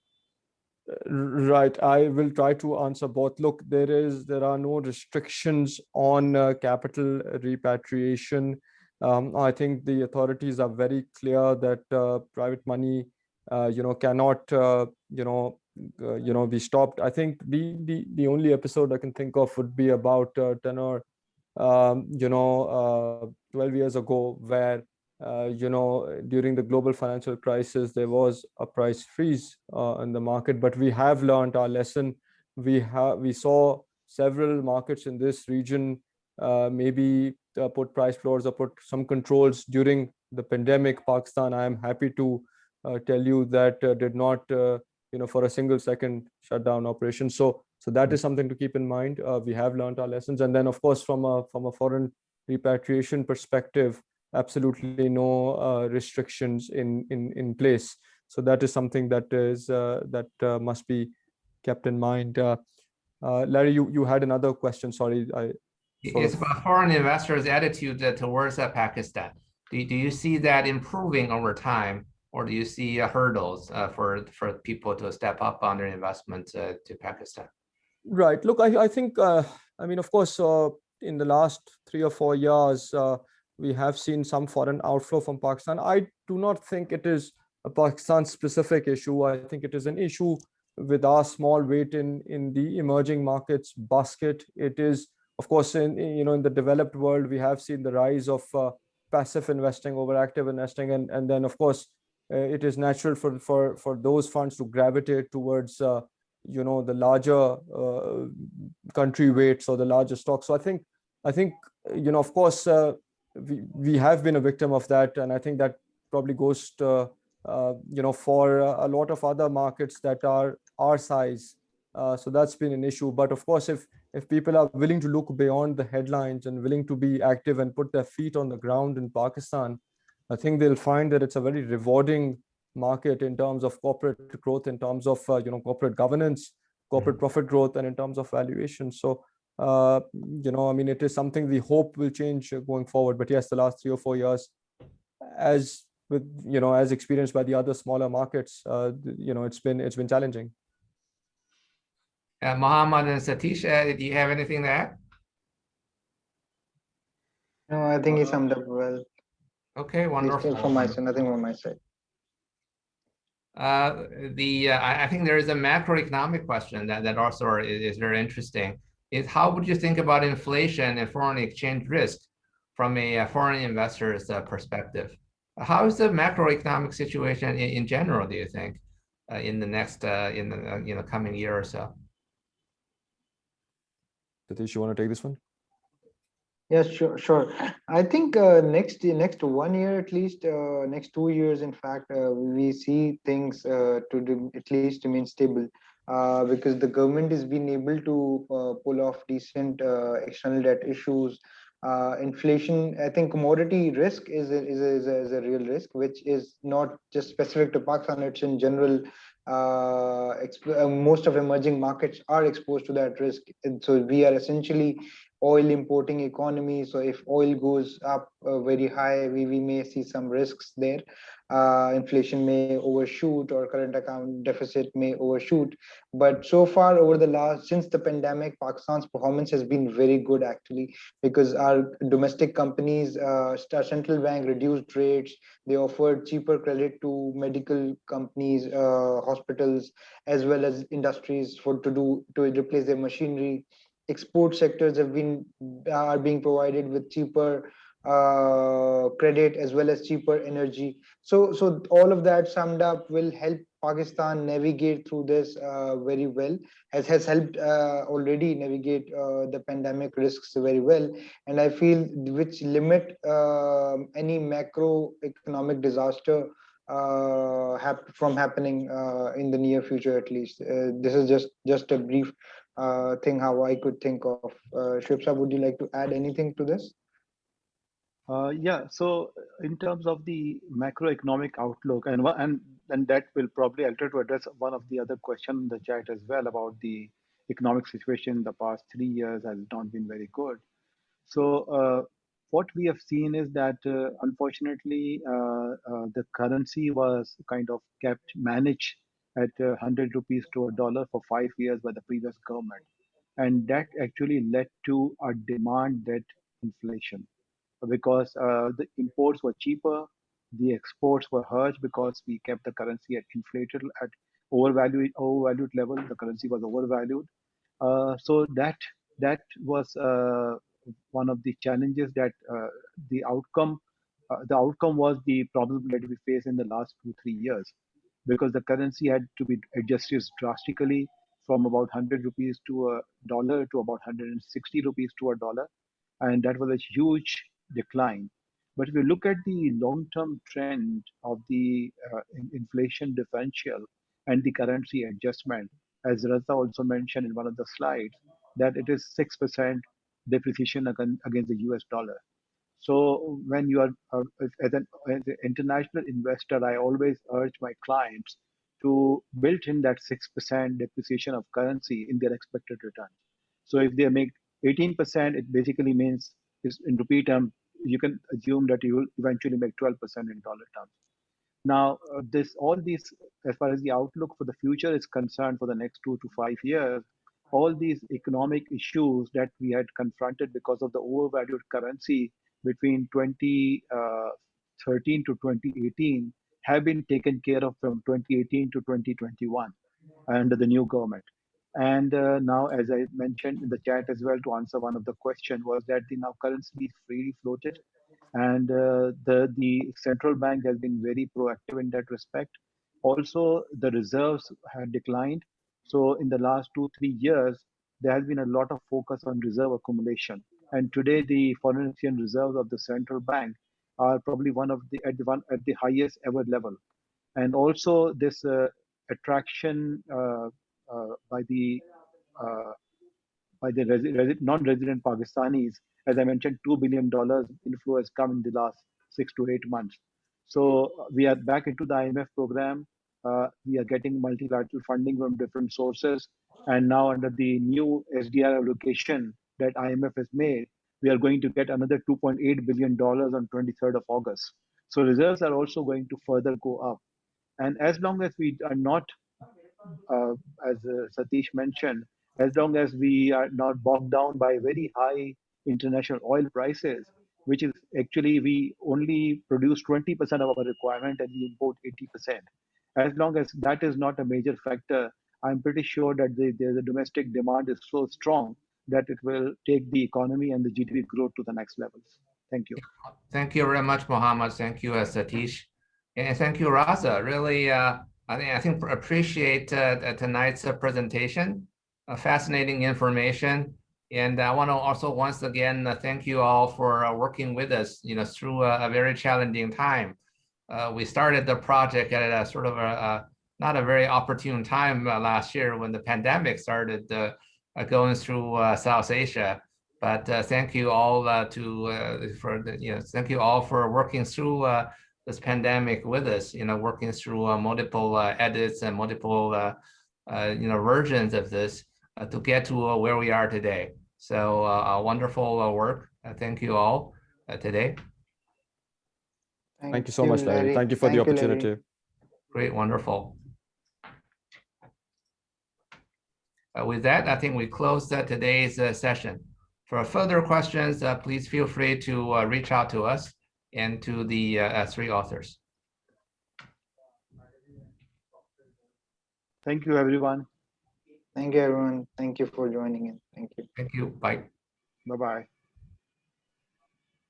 Right. I will try to answer both. Look, there are no restrictions on capital repatriation. I think the authorities are very clear that private money, cannot, be stopped. I think the only episode I can think of would be about 10 or 12 years ago, where during the global financial crisis, there was a price freeze in the market, but we have learned our lesson. We saw several markets in this region maybe put price floors or put some controls during the pandemic. Pakistan, I am happy to tell you that did not for a single second shut down operations. So that is something to keep in mind. We have learned our lessons. And then, of course, from a foreign repatriation perspective, absolutely no restrictions in place. So that is something that must be kept in mind. Larry, you had another question. Sorry, it's about foreign investors' attitude towards Pakistan. Do you see that improving over time, or do you see hurdles for people to step up on their investment to Pakistan? Right. Look, I think, of course, in the last 3 or 4 years, we have seen some foreign outflow from Pakistan. I do not think it is a Pakistan-specific issue. I think it is an issue with our small weight in the emerging markets basket. It is, of course, in the developed world, we have seen the rise of passive investing over active investing, and then, of course, it is natural for those funds to gravitate towards the larger country weights or the larger stocks. So I think of course, we have been a victim of that, and I think that probably goes to for a lot of other markets that are our size. So that's been an issue. But of course, if people are willing to look beyond the headlines and willing to be active and put their feet on the ground in Pakistan, I think they'll find that it's a very rewarding market in terms of corporate growth, in terms of corporate governance, corporate profit growth, and in terms of valuation. So it is something we hope will change going forward. But yes, the last 3 or 4 years, as experienced by the other smaller markets, it's been challenging. Mohammad and Sateesh, do you have anything to add? No, I think he summed up well. Okay, wonderful. From my side, nothing from my side. I think there is a macroeconomic question that also is very interesting. Is how would you think about inflation and foreign exchange risk from a foreign investor's perspective? How is the macroeconomic situation in general, do you think, in the next in the coming year or so? Sateesh, you want to take this one? Yes, sure. I think next 1 year at least, next 2 years, in fact, we see things at least remain stable, because the government has been able to pull off decent external debt issues. Inflation, I think, commodity risk is a real risk, which is not just specific to Pakistan. It's in general. Most of emerging markets are exposed to that risk, and so we are essentially oil importing economy. So if oil goes up very high, we may see some risks there. Inflation may overshoot, or current account deficit may overshoot. But so far, since the pandemic, Pakistan's performance has been very good, actually, because our domestic companies, our central bank reduced rates. They offered cheaper credit to medical companies, hospitals, as well as industries to replace their machinery. Export sectors are being provided with cheaper credit, as well as cheaper energy. So all of that summed up will help Pakistan navigate through this very well, as has helped already navigate the pandemic risks very well. And I feel which limit any macroeconomic disaster from happening in the near future, at least. This is just a brief thing how I could think of. Shweb, would you like to add anything to this? Yeah, so in terms of the macroeconomic outlook, and that will probably alter to address one of the other questions in the chat as well about the economic situation in the past 3 years has not been very good. So what we have seen is that unfortunately the currency was kind of kept managed at 100 rupees to a dollar for 5 years by the previous government, and that actually led to a demand-led inflation because the imports were cheaper, the exports were hurt because we kept the currency at inflated at overvalued level. The currency was overvalued, so that was one of the challenges that the outcome was the problem that we faced in the last 2 3 years, because the currency had to be adjusted drastically from about 100 rupees to a dollar to about 160 rupees to a dollar, and that was a huge decline. But if you look at the long-term trend of the inflation differential and the currency adjustment, as Raza also mentioned in one of the slides, that it is 6% depreciation against the US dollar. So when you are as an international investor, I always urge my clients to build in that 6% depreciation of currency in their expected return. So if they make 18%, it basically means is in rupee term, you can assume that you will eventually make 12% in dollar terms. Now, all these, as far as the outlook for the future is concerned, for the next 2 to 5 years, all these economic issues that we had confronted because of the overvalued currency between 2013 to 2018 have been taken care of from 2018 to 2021 under the new government. And now, as I mentioned in the chat as well, to answer one of the question was that the now currency is freely floated, and the central bank has been very proactive in that respect. Also, the reserves had declined. So in the last 2 3 years, there has been a lot of focus on reserve accumulation. And today, the foreign exchange reserves of the central bank are probably one of the at the highest ever level. And also, this attraction by the uh, non-resident Pakistanis. As I mentioned, $2 billion inflow has come in the last 6 to 8 months. So we are back into the IMF program. We are getting multilateral funding from different sources. And now under the new SDR allocation that IMF has made, we are going to get another $2.8 billion on 23rd of August. So reserves are also going to further go up. And as long as we are not uh, as Sateesh mentioned, as long as we are not bogged down by very high international oil prices, which is actually we only produce 20% of our requirement and we import 80%. As long as that is not a major factor, I'm pretty sure that the domestic demand is so strong that it will take the economy and the GDP growth to the next levels. Thank you. Thank you very much, Mohammad. Thank you, Sateesh. And thank you, Raza. Really, I think appreciate tonight's presentation. Fascinating information. And I want to also once again thank you all for working with us, through a very challenging time. We started the project at a sort of not a very opportune time last year when the pandemic started going through South Asia. But thank you all thank you all for working through this pandemic with us. Working through multiple edits and multiple versions of this to get to where we are today. So wonderful work. Thank you all today. Thank you so much, Larry. Thank you for the opportunity. Great, wonderful. With that, I think we close today's session. For further questions, please feel free to reach out to us and to the three authors. Thank you, everyone. Thank you, everyone. Thank you for joining in. Thank you. Thank you. Bye. Bye-bye.